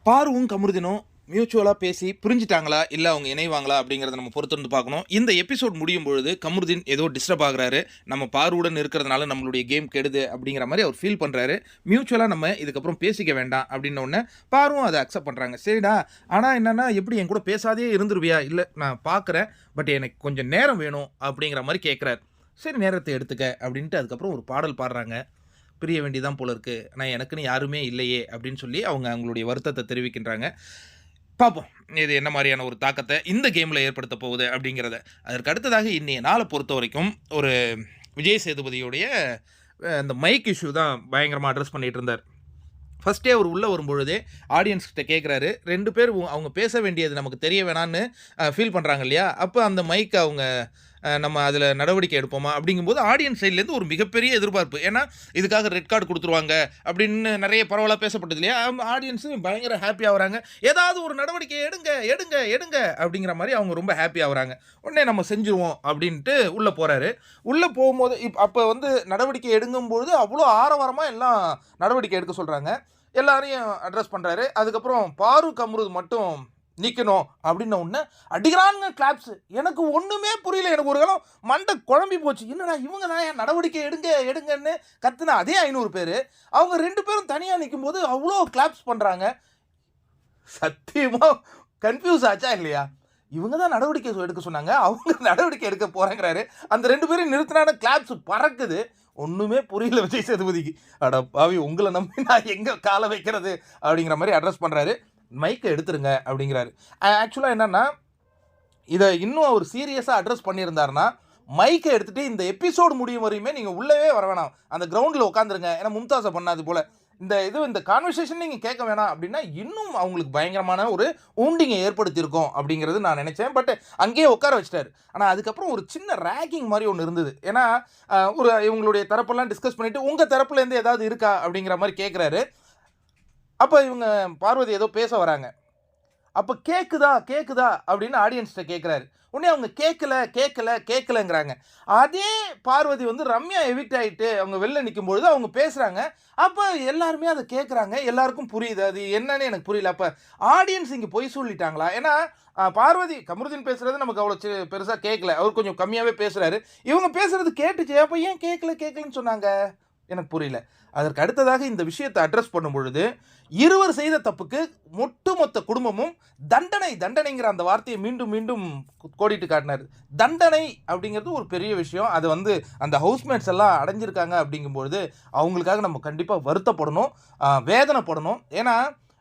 பார்வும் கமருதினும் மியூச்சுவலாக பேசி புரிஞ்சிட்டாங்களா இல்லை அவங்க இணைவாங்களா அப்படிங்கிறத நம்ம பொறுத்திருந்து பார்க்கணும். இந்த எபிசோட் முடியும் பொழுது கமருதீன் ஏதோ டிஸ்டர்ப் ஆகுறாரு, நம்ம பாருவுடன் இருக்கிறதுனால நம்மளுடைய கேம் கெடுது அப்படிங்கிற மாதிரி அவர் ஃபீல் பண்ணுறாரு. மியூச்சுவலாக நம்ம இதுக்கப்புறம் பேசிக்க வேண்டாம் அப்படின்ன உடனே பாருவும் அதை அக்செப்ட் பண்ணுறாங்க. சரிடா, ஆனால் என்னென்னா எப்படி என் கூட பேசாதே இருந்துருவியா? இல்லை நான் பார்க்குறேன், பட் எனக்கு கொஞ்சம் நேரம் வேணும் அப்படிங்கிற மாதிரி கேட்குறாரு. சரி நேரத்தை எடுத்துக்க அப்படின்ட்டு அதுக்கப்புறம் ஒரு பாடல் பாடுறாங்க. பிரிய வேண்டியதான் போல இருக்குது, ஆனால் எனக்குன்னு யாருமே இல்லையே அப்படின்னு சொல்லி அவங்க அவங்களுடைய வருத்தத்தை தெரிவிக்கின்றாங்க. பார்ப்போம் இது என்ன மாதிரியான ஒரு தாக்கத்தை இந்த கேமில் ஏற்படுத்த போகுது அப்படிங்கிறத. அதற்கு அடுத்ததாக இன்றைய நாளை பொறுத்த வரைக்கும் ஒரு விஜய் சேதுபதியுடைய அந்த மைக் இஷ்யூ தான் பயங்கரமாக அட்ரஸ் பண்ணிகிட்டு இருந்தார். ஃபஸ்ட்டே அவர் உள்ளே வரும்பொழுதே ஆடியன்ஸ்கிட்ட கேட்குறாரு, 2 பேர் அவங்க பேச வேண்டியது நமக்கு தெரிய வேணான்னு ஃபீல் பண்ணுறாங்க இல்லையா, அப்போ அந்த மைக்கை அவங்க நம்ம அதில் நடவடிக்கை எடுப்போமா அப்படிங்கும்போது ஆடியன்ஸ் சைட்லேருந்து ஒரு மிகப்பெரிய எதிர்பார்ப்பு. ஏன்னா இதுக்காக ரெட் கார்டு கொடுத்துருவாங்க அப்படின்னு நிறைய பரவலாக பேசப்பட்டது இல்லையா. ஆடியன்ஸும் பயங்கர ஹாப்பி ஆகுறாங்க, ஏதாவது ஒரு நடவடிக்கை எடுங்க எடுங்க எடுங்க அப்படிங்கிற மாதிரி அவங்க ரொம்ப ஹாப்பி ஆகுறாங்க. உடனே நம்ம செஞ்சுருவோம் அப்படின்ட்டு உள்ளே போகிறாரு. உள்ளே போகும்போது அப்போ நடவடிக்கை எடுங்கும்போது அவ்வளோ ஆரவாரமாக எல்லாம் நடவடிக்கை எடுக்க சொல்கிறாங்க, எல்லாரையும் அட்ரஸ் பண்ணுறாரு. அதுக்கப்புறம் பாரு கமருத் மட்டும் நிற்கணும் அப்படின்ன உடனே அடிக்கிறானுங்க கிளாப்ஸு. எனக்கு ஒன்றுமே புரியல, எனக்கு ஒரு காலம் மண்டை குழம்பி போச்சு. என்னடா இவங்க தான் என் நடவடிக்கை எடுங்க எடுங்கன்னு கத்துன அதே 500 பேர் அவங்க 2 பேரும் தனியாக நிற்கும் போது அவ்வளோ கிளாப்ஸ் பண்ணுறாங்க. சத்தியமாக கன்ஃபியூஸ் ஆச்சா இல்லையா? இவங்க தான் நடவடிக்கை எடுக்க சொன்னாங்க, அவங்க நடவடிக்கை எடுக்க போகிறேங்கிறாரு. அந்த 2 பேரும் நிறுத்தினான கிளாப்ஸ் பறக்குது. ஒன்றுமே புரியல விஜய் சேதுபதிக்கு. அட பாவி, உங்களை நம்பி நான் எங்கே காலை வைக்கிறது அப்படிங்கிற மாதிரி அட்ரஸ் பண்ணுறாரு. மைக்கை எடுத்துருங்க அப்படிங்கிறாரு. ஆக்சுவலாக என்னென்னா இதை இன்னும் அவர் சீரியஸாக அட்ரஸ் பண்ணியிருந்தாருன்னா மைக்கை எடுத்துகிட்டு இந்த எபிசோடு முடியும் வரையுமே நீங்கள் உள்ளவே வர வேணாம், அந்த கிரவுண்டில் உட்காந்துருங்க. ஏன்னா மும்தாஸை பண்ணாது போல் இந்த கான்வர்சேஷன் நீங்கள் கேட்க வேணாம் அப்படின்னா இன்னும் அவங்களுக்கு பயங்கரமான ஒரு ஊண்டிங்கை ஏற்படுத்தியிருக்கோம் அப்படிங்கிறது நான் நினச்சேன். பட் அங்கேயே உட்கார வச்சிட்டாரு. ஆனால் அதுக்கப்புறம் ஒரு சின்ன ரேக்கிங் மாதிரி ஒன்று இருந்தது. ஏன்னா இவங்களுடைய தரப்பெல்லாம் டிஸ்கஸ் பண்ணிவிட்டு உங்கள் தரப்புலேருந்து ஏதாவது இருக்கா அப்படிங்கிற மாதிரி கேட்குறாரு. அப்போ இவங்க பார்வதி ஏதோ பேச வராங்க. அப்போ கேட்குதா அப்படின்னு ஆடியன்ஸ்கிட்ட கேட்குறாரு. உடனே அவங்க கேட்கலங்கிறாங்க. அதே பார்வதி ரம்யா எவிக்ட் ஆகிட்டு அவங்க வெளில நிற்கும்பொழுது அவங்க பேசுகிறாங்க. அப்போ எல்லாருமே அதை கேட்குறாங்க, எல்லாருக்கும் புரியுது அது என்னன்னு எனக்கு புரியல. அப்போ ஆடியன்ஸ் இங்கே பொய் சொல்லிட்டாங்களா? ஏன்னா பார்வதி கமருதீன் பேசுகிறது நமக்கு அவ்வளோ பெருசாக கேட்கல, அவர் கொஞ்சம் கம்மியாகவே பேசுகிறாரு. இவங்க பேசுகிறது கேட்டுச்சு, அப்போ ஏன் கேட்கலன்னு சொன்னாங்க எனக்கு புரியல. அதற்கு அடுத்ததாக இந்த விஷயத்தை அட்ரஸ் பண்ணும் பொழுது இருவர் செய்த தப்புக்கு ஒட்டுமொத்த குடும்பமும் தண்டனைங்கிற அந்த வார்த்தையை மீண்டும் மீண்டும் கோடிட்டு காட்டினார். தண்டனை அப்படிங்கிறது ஒரு பெரிய விஷயம். அது அந்த ஹவுஸ்மேட்ஸ் எல்லாம் அடைஞ்சிருக்காங்க அப்படிங்கும்பொழுது அவங்களுக்காக நம்ம கண்டிப்பாக வருத்தப்படணும், வேதனைப்படணும். ஏன்னா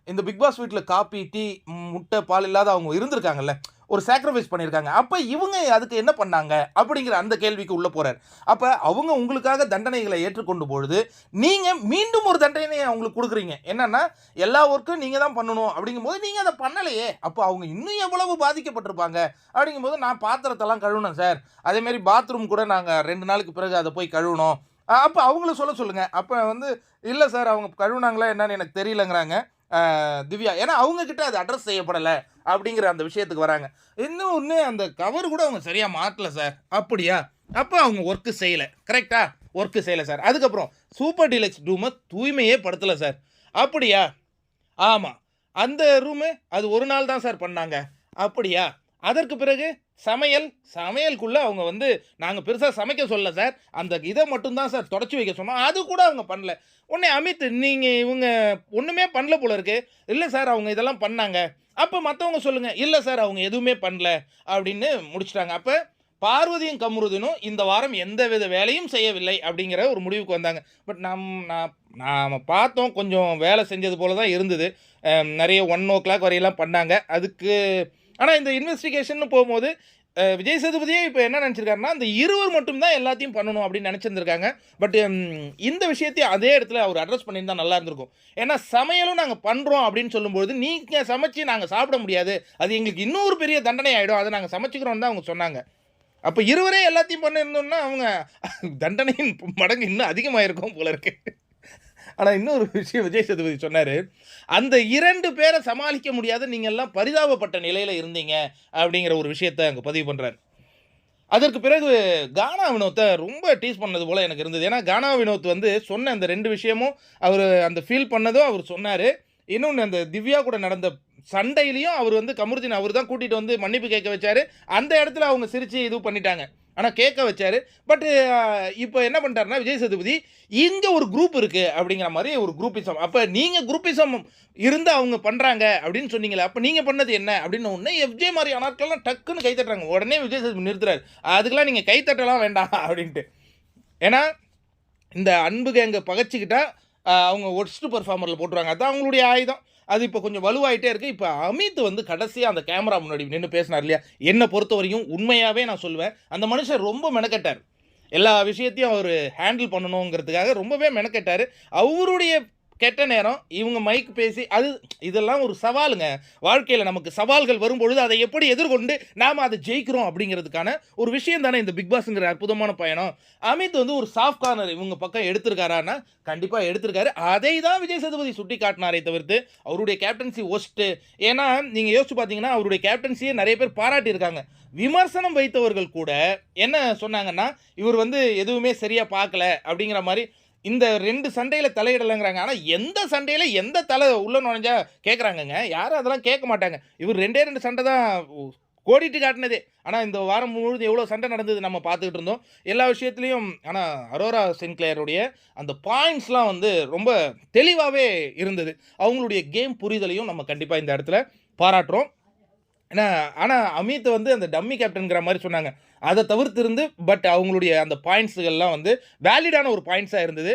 இந்த பிக் பாஸ் வீட்டில் காப்பி டீ முட்டை பால் இல்லாத அவங்க இருந்திருக்காங்கல்ல, ஒரு சாக்ரிஃபைஸ் பண்ணியிருக்காங்க. அப்போ இவங்க அதுக்கு என்ன பண்ணாங்க அப்படிங்கிற அந்த கேள்விக்கு உள்ளே போகிறார். அப்போ அவங்க உங்களுக்காக தண்டனைகளை ஏற்றுக்கொண்டு பொழுது நீங்கள் மீண்டும் ஒரு தண்டனையை அவங்களுக்கு கொடுக்குறீங்க. என்னென்னா எல்லா ஒர்க்கும் நீங்கள் தான் பண்ணணும் அப்படிங்கும்போது நீங்கள் அதை பண்ணலையே, அப்போ அவங்க இன்னும் எவ்வளவு பாதிக்கப்பட்டிருப்பாங்க அப்படிங்கும்போது நான் பாத்திரத்தெல்லாம் கழுவினேன் சார், அதேமாரி பாத்ரூம் கூட நாங்கள் 2 நாளுக்கு பிறகு அதை போய் கழுவினோம். அப்போ அவங்கள சொல்லுங்கள். அப்போ இல்லை சார் அவங்க கழுவுனாங்களா என்னன்னு எனக்கு தெரியலங்கிறாங்க திவ்யா. ஏன்னா அவங்கக்கிட்ட அது அட்ரஸ் செய்யப்படலை அப்படிங்கிற அந்த விஷயத்துக்கு வராங்க. இன்னொன்று அந்த கவர் கூட அவங்க சரியாக மாட்டல சார். அப்படியா? அப்போ அவங்க ஒர்க்கு செய்யலை, கரெக்டா? ஒர்க்கு செய்யலை சார். அதுக்கப்புறம் சூப்பர் டீலக்ஸ் ரூமை தூய்மையே படுத்தலை சார். அப்படியா? ஆமாம், அந்த ரூமு அது ஒரு நாள் தான் சார் பண்ணாங்க. அப்படியா? அதற்கு பிறகு சமையலுக்குள்ளே அவங்க நாங்கள் பெருசாக சமைக்க சொல்லலை சார், அந்த இதை மட்டும்தான் சார் தொடச்சி வைக்க சொன்னோம், அது கூட அவங்க பண்ணல. உடனே அமித், நீங்கள் இவங்க ஒன்றுமே பண்ணல போல இருக்கு. இல்லை சார் அவங்க இதெல்லாம் பண்ணாங்க. அப்போ மற்றவங்க சொல்லுங்கள். இல்லை சார் அவங்க எதுவுமே பண்ணல அப்படின்னு முடிச்சிட்டாங்க. அப்போ பார்வதியும் கமருதீனும் இந்த வாரம் எந்த வித வேலையும் செய்யவில்லை அப்படிங்கிற ஒரு முடிவுக்கு வந்தாங்க. பட் நாம் பார்த்தோம், கொஞ்சம் வேலை செஞ்சது போல தான் இருந்தது. நிறைய 1 o'clock வரையெல்லாம் பண்ணாங்க. அதுக்கு ஆனால் இந்த இன்வெஸ்டிகேஷன் போகும்போது விஜய் சேதுபதியே இப்போ என்ன நினச்சிருக்காருன்னா அந்த இருவர் மட்டும்தான் எல்லாத்தையும் பண்ணணும் அப்படின்னு நினச்சிருந்துருக்காங்க. பட் இந்த விஷயத்தையும் அதே இடத்துல அவர் அட்ரஸ் பண்ணியிருந்தா நல்லா இருந்திருக்கும். ஏன்னா சமையலும் நாங்கள் பண்ணுறோம் அப்படின்னு சொல்லும்போது நீங்கள் சமைச்சு நாங்கள் சாப்பிட முடியாது, அது எங்களுக்கு இன்னொரு பெரிய தண்டனை ஆகிடும், அதை நாங்கள் சமைச்சிக்கிறோம் தான் அவங்க சொன்னாங்க. அப்போ இருவரே எல்லாத்தையும் பண்ணியிருந்தோம்னா அவங்க தண்டனையின் மடங்கு இன்னும் அதிகமாக போல இருக்கு. ஆனால் இன்னொரு விஷயம் விஜய் சேதுபதி சொன்னார், அந்த 2 பேரை சமாளிக்க முடியாத நீங்கள் எல்லாம் பரிதாபப்பட்ட நிலையில் இருந்தீங்க அப்படிங்கிற ஒரு விஷயத்தை அங்கே பதிவு பண்ணுறாரு. அதற்கு பிறகு கானா வினோத்தை ரொம்ப டீஸ் பண்ணது போல் எனக்கு இருந்தது. ஏன்னா கானா வினோத் சொன்ன அந்த 2 விஷயமும் அவர் அந்த ஃபீல் பண்ணதும் அவர் சொன்னார். இன்னொன்னு அந்த திவ்யா கூட நடந்த சண்டையிலயும் அவர் வந்து கமருதீன் அவர் தான் கூட்டிட்டு வந்து மன்னிப்பு கேட்க வச்சாரு. அந்த இடத்துல அவங்க சிரிச்சு இது பண்ணிட்டாங்க. ஆனா கேட்க வச்சாரு. பட் இப்போ என்ன பண்ணிட்டாருன்னா விஜய் சேதுபதி, இங்க ஒரு குரூப் இருக்கு அப்படிங்கிற மாரி ஒரு குரூப்பிசம். அப்ப நீங்க குரூப்பிசம் இருந்து அவங்க பண்றாங்க அப்படின்னு சொன்னீங்களே, அப்ப நீங்க பண்ணது என்ன? அப்படின்னு உடனே எஃப்ஜே மாரி ஆட்கள்லாம் டக்குன்னு கை தட்டுறாங்க. உடனே விஜய் சேதுபதி நிறுத்துறாரு. அதுக்கெல்லாம் நீங்க கை தட்டலாம் வேண்டாம் அப்படின்ட்டு. ஏன்னா இந்த அன்பு கேங்க பகச்சுக்கிட்டா அவங்க ஒர்ஸ்ட் பெர்ஃபார்மர்ல போட்டுருவாங்க. அதான் அவங்களுடைய ஆயுதம். அது இப்போ கொஞ்சம் வலுவாயிட்டே இருக்கு. இப்போ அமித் வந்து கடைசியா அந்த கேமரா முன்னாடி நின்னு பேசினார் இல்லையா? என்ன பொறுத்தவரையும் உண்மையாவே நான் சொல்லுவேன். அந்த மனுஷன் ரொம்ப மெனக்கெட்டார். எல்லா விஷயத்தையும் அவரு ஹேண்டில் பண்ணணுங்கிறதுக்காக ரொம்பவே மெனக்கெட்டாரு. அவருடைய கெட்ட நேரம் இவங்க மைக் பேசி இதெல்லாம் ஒரு சவாலுங்க. வாழ்க்கையில நமக்கு சவால்கள் வரும்பொழுது அதை எப்படி எதிர்கொண்டு நாம அதை ஜெயிக்கிறோம் அப்படிங்கிறதுக்கான ஒரு விஷயம் தானே இந்த பிக் பாஸ்ங்கிற அற்புதமான பயணம். அமித் வந்து ஒரு சாஃப்ட் கார்னர் இவங்க பக்கம் எடுத்திருக்காரான்னா கண்டிப்பா எடுத்திருக்காரு. அதை தான் விஜய் சேதுபதி சுட்டி காட்டினாரே தவிர்த்து அவருடைய கேப்டன்சி ஒஸ்ட். ஏன்னா நீங்க யோசிச்சு பார்த்தீங்கன்னா அவருடைய கேப்டன்சியை நிறைய பேர் பாராட்டி இருக்காங்க. விமர்சனம் வைத்தவர்கள் கூட என்ன சொன்னாங்கன்னா இவர் வந்து எதுவுமே சரியா பார்க்கல அப்படிங்கிற மாதிரி இந்த 2 சண்டையில தலையிடலங்கிறாங்க. ஆனா எந்த சண்டையில எந்த தலை உள்ள நுழைஞ்சா கேட்குறாங்கங்க. யாரும் அதெல்லாம் கேட்க மாட்டாங்க. இவர் 2 சண்டை தான் கோடிட்டு காட்டினதே. ஆனா இந்த வாரம் முழுவதும் எவ்வளோ சண்டை நடந்தது நம்ம பார்த்துக்கிட்டு இருந்தோம். எல்லா விஷயத்துலயும் ஆனா அரோரா சின்க்ளேருடைய அந்த பாயிண்ட்ஸ்லாம் வந்து ரொம்ப தெளிவாவே இருந்தது. அவங்களுடைய கேம் புரிதலையும் நம்ம கண்டிப்பா இந்த இடத்துல பாராட்டுறோம். ஏன்னா ஆனா அமித் வந்து அந்த டம்மி கேப்டன்ங்கிற மாரி சொன்னாங்க. அத தவிர்த்திருந்து பட் அவங்களுடைய அந்த பாயிண்ட்ஸ்கள்லாம் வந்து வேலிடான ஒரு பாயிண்ட்ஸா இருந்தது.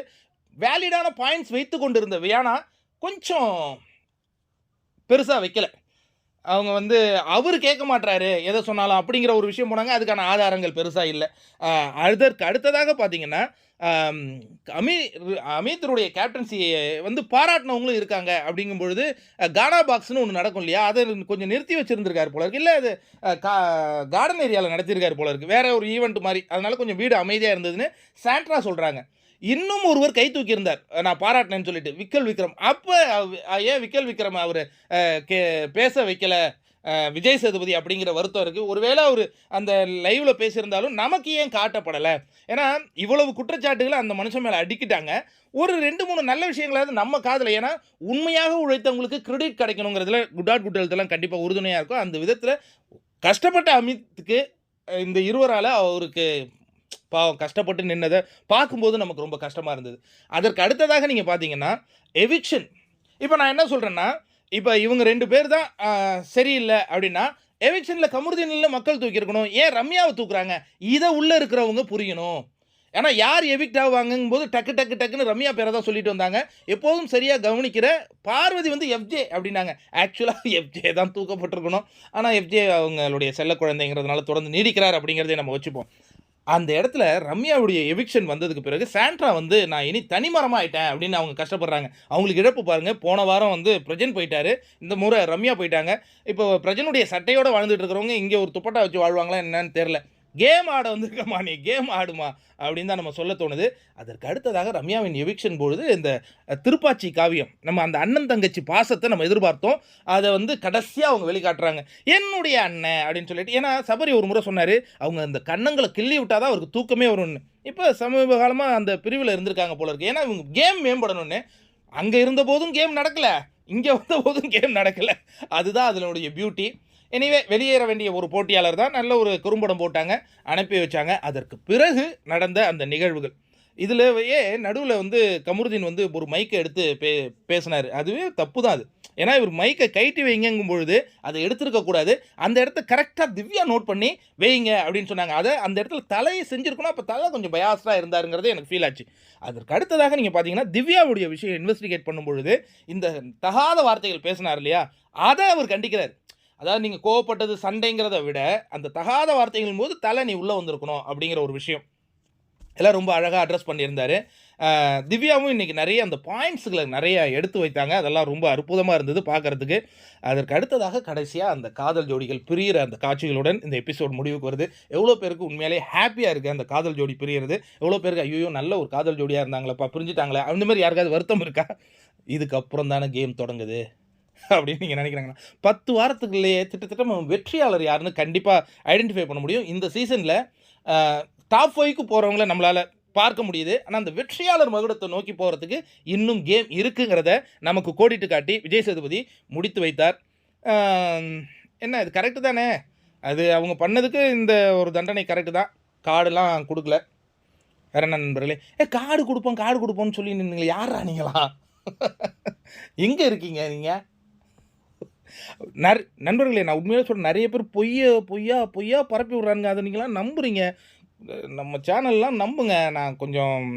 வேலிடான பாயிண்ட்ஸ் வைத்துக் கொண்டிருந்த வியானா கொஞ்சம் பெருசா வைக்கல. அவங்க வந்து அவரு கேட்க மாட்றாரு, எத சொன்னாலும் அப்படிங்கிற ஒரு விஷயம் போனாங்க. அதுக்கான ஆதாரங்கள் பெருசா இல்ல. அதற்கு அடுத்ததாக பார்த்தீங்கன்னா, அம் அமி அமித்தருடைய கேப்டன்சிய வந்து பாராட்டுனவங்களும் இருக்காங்க. அப்படிங்கும் பொழுது, கானா பாக்ஸ்ன்னு ஒண்ணு நடக்கும் இல்லையா? அத கொஞ்சம் நிறுத்தி வச்சிருந்திருக்காரு போல இருக்கு. இல்ல அது அ கா கார்டன் ஏரியால நடத்தியிருக்காரு போல இருக்கு. வேற ஒரு ஈவென்ட் மாரி. அதனால கொஞ்சம் வீடு அமைதியா இருந்ததுன்னு சாண்ட்ரா சொல்றாங்க. இன்னும் ஒருவர் கை தூக்கியிருந்தார். நான் பாராட்டினேன்னு சொல்லிட்டு. விக்கல் விக்ரம். அப்ப ஏன் விக்கல் விக்ரம் அவரு கே பேச வைக்கல விஜய் சேதுபதி அப்படிங்கிற வருத்தம் இருக்கு. ஒருவேளை அவரு அந்த லைவ்ல பேசியிருந்தாலும் நமக்கு ஏன் காட்டப்படல? ஏன்னா இவ்வளவு குற்றச்சாட்டுகள அந்த மனுஷன் மேல அடுக்கிட்டாங்க. ஒரு 2, 3 நல்ல விஷயங்களாவது நம்ம காதுல ஏன்னா உண்மையாக உழைத்தவங்களுக்கு கிரெடிட் கிடைக்கணுங்கிறதுல குட் ஆர் குட் ஹெல்த்லாம் கண்டிப்பா உறுதுணையா இருக்கும். அந்த விதத்துல கஷ்டப்பட்ட அமித்துக்கு இந்த இருவரால அவருக்கு பாவம் கஷ்டப்பட்டு நின்னத பார்க்கும்போது நமக்கு ரொம்ப கஷ்டமா இருந்தது. அதற்கு அடுத்ததாக நீங்க பார்த்தீங்கன்னா, எவிக்ஷன். இப்ப நான் என்ன சொல்றேன்னா, இப்ப இவங்க 2 பேர் தான் சரியில்ல அப்டின்னா, எவிக்ஷன்ல கமருதீன்ல மக்கள் தூக்கியிருக்கணும். ஏன் ரம்யாவ தூக்குறாங்க? இத உள்ள இருக்கிறவங்க புரியணும். ஏன்னா யார் எவிக்ட் ஆவாங்கங்கும்போது டக்கு டக்கு டக்குன்னு ரம்யா பேர தான் சொல்லிட்டு வந்தாங்க. எப்போதும் சரியா கவனிக்கிற பார்வதி வந்து எஃப்ஜே அப்டின்னாங்க. ஆக்சுவலா எஃப்ஜே தான் தூக்கப்பட்டிருக்கணும். ஆனா எஃப்ஜே அவங்களுடைய செல்ல குழந்தைங்கிறதுனால தொடர்ந்து நீடிக்கிறார் அப்படிங்கிறதை நம்ம வச்சுப்போம். அந்த இடத்துல ரம்யாவுடைய எவிக்ஷன் வந்ததுக்கு பிறகு சாண்ட்ரா வந்து நான் இனி தனிமரமா ஆயிட்டேன் அப்படின்னு அவங்க கஷ்டப்படுறாங்க. அவங்களுக்கு இழப்பு பாருங்க. போன வாரம் வந்து பிரஜன் போயிட்டாரு. இந்த முறை ரம்யா போயிட்டாங்க. இப்போ பிரஜனுடைய சட்டையோட வாழ்ந்துட்டு இருக்கிறவங்க இங்க ஒரு துப்பட்டா வச்சு வாழ்வாங்களா என்னன்னு தெரியல. கேம் ஆட வந்திருக்கமா நீ கேம் ஆடுமா அப்படின்னு தான் நம்ம சொல்ல தோணுது. அதற்கு அடுத்ததாக ரம்யாவின் எவிக்ஷன் பொழுது இந்த திருப்பாச்சி காவியம் நம்ம அந்த அண்ணன் தங்கச்சி பாசத்தை நம்ம எதிர்பார்த்தோம். அதை வந்து கடைசியாக அவங்க வெளிக்காட்டுறாங்க. என்னுடைய அண்ணன் அப்படின்னு சொல்லிட்டு ஏன்னா சபரி ஒரு முறை சொன்னார் அவங்க அந்த கண்ணங்களை கிள்ளி விட்டாதான் அவருக்கு தூக்கமே வரும்னு. இப்போ சமீப காலமாக அந்த பிரிவில் இருந்திருக்காங்க போல இருக்கு. ஏன்னா இவங்க கேம் மேம்படணும்னு அங்கே இருந்த போதும் கேம் நடக்கலை, இங்கே வந்த போதும் கேம் நடக்கலை. அதுதான் அதனுடைய பியூட்டி. எனிவே வெளியேற வேண்டிய ஒரு போட்டியாளர் தான். நல்ல ஒரு குறும்படம் போட்டாங்க, அனுப்பி வச்சாங்க. அதற்கு பிறகு நடந்த அந்த நிகழ்வுகள் இதுலயே நடுவில் வந்து கமருதீன் வந்து ஒரு மைக்கை எடுத்து பேசினார். அதுவே தப்பு தான் அது. ஏன்னா இவர் மைக்கை கைட்டி வைங்கும் பொழுது அதை எடுத்திருக்க கூடாது. அந்த இடத்த கரெக்டாக திவ்யா நோட் பண்ணி வைங்க அப்படின்னு சொன்னாங்க. அதை அந்த இடத்துல தலையை செஞ்சிருக்கணும். அப்போ தலை கொஞ்சம் பயாஸ்டாக இருந்தாருங்கிறது எனக்கு ஃபீல் ஆச்சு. அதற்கு அடுத்ததாக நீங்கள் பார்த்தீங்கன்னா திவ்யாவுடைய விஷயம் இன்வெஸ்டிகேட் பண்ணும் பொழுது இந்த தகாத வார்த்தைகள் பேசினார் இல்லையா, அதை அவர் கண்டிக்கிறார். அதாவது நீங்கள் கோவப்பட்டது சண்டைங்கிறத விட அந்த தகாத வார்த்தைகளின் போது தலை நீ உள்ளே வந்திருக்கணும் அப்படிங்கிற ஒரு விஷயம் எல்லாம் ரொம்ப அழகாக அட்ரஸ் பண்ணியிருந்தார். திவ்யாவும் இன்றைக்கி நிறைய அந்த பாயிண்ட்ஸுகளை நிறைய எடுத்து வைத்தாங்க. அதெல்லாம் ரொம்ப அற்புதமாக இருந்தது பார்க்குறதுக்கு. அதற்கு அடுத்ததாக கடைசியாக அந்த காதல் ஜோடிகள் பிரிகிற அந்த காட்சிகளுடன் இந்த எபிசோட் முடிவுக்கு வருது. எவ்வளோ பேருக்கு உண்மையிலே ஹாப்பியாக இருக்குது அந்த காதல் ஜோடி பிரிகிறது. எவ்வளோ பேருக்கு ஐயோ நல்ல ஒரு காதல் ஜோடியாக இருந்தாங்களேப்பா பிரிஞ்சுட்டாங்களே அந்த மாதிரி யாருக்காவது வருத்தம் இருக்கா? இதுக்கப்புறம் தானே கேம் தொடங்குது அப்படின்னு நீங்கள் நினைக்கிறாங்கன்னா 10 வாரத்துக்குள்ளேயே திட்டத்தட்ட வெற்றியாளர் யாருன்னு கண்டிப்பாக ஐடென்டிஃபை பண்ண முடியும். இந்த சீசனில் டாப் 5க்கு போகிறவங்கள நம்மளால் பார்க்க முடியுது. ஆனால் அந்த வெற்றியாளர் மகுடத்தை நோக்கி போகிறதுக்கு இன்னும் கேம் இருக்குங்கிறத நமக்கு கோடிட்டு காட்டி விஜய் சேதுபதி முடித்து வைத்தார். என்ன இது கரெக்டு தானே? அது அவங்க பண்ணதுக்கு இந்த ஒரு தண்டனை கரெக்டு தான். கார்டுலாம் கொடுக்கல. வேற என்ன நண்பர்களே? கார்டு கொடுப்போம்னு சொல்லி நின்னுங்களே, யாரா நீங்களா? எங்கே இருக்கீங்க நீங்கள்? நண்பர்களே, நான் உண்மையிலே சொல்கிறேன், நிறைய பேர் பொய்யா பரப்பி விட்றானுங்க. அதை நீங்களாம் நம்புறீங்க. நம்ம சேனல்லாம் நம்புங்க. நான் கொஞ்சம்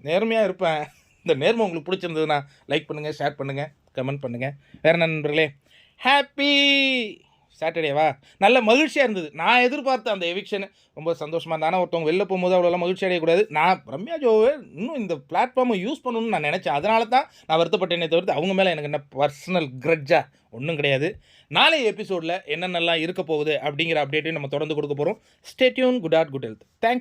நேர்மையாக இருப்பேன். இந்த நேர்மை உங்களுக்கு பிடிச்சிருந்ததுன்னா லைக் பண்ணுங்கள், ஷேர் பண்ணுங்கள், கமெண்ட் பண்ணுங்கள். வேறு என்ன நண்பர்களே? ஹாப்பி சாட்டர்டேவா? நல்ல மகிழ்ச்சியாக இருந்தது. நான் எதிர்பார்த்த அந்த எவிக்ஷன் ரொம்ப சந்தோஷமாக இருந்தது. ஆனால் ஒருத்தவங்க வெளில போகும்போது அவ்வளோலாம் மகிழ்ச்சி அடையக்கூடாது. நான் ரம்யா ஜோவை இன்னும் இந்த பிளாட்ஃபார்மை யூஸ் பண்ணணும்னு நான் நினச்சேன். அதனால தான் நான் வருத்தப்பட்டேனே தவிர்த்து அவங்க மேலே எனக்கு என்ன பர்சனல் கிரட்ஜா ஒன்றும் கிடையாது. நாளைய எபிசோடில் என்னென்னலாம் இருக்க போகுது அப்படிங்கிற அப்டேட்டையும் நம்ம தொடர்ந்து கொடுக்க போகிறோம். Stay tune. Good health. Thanks.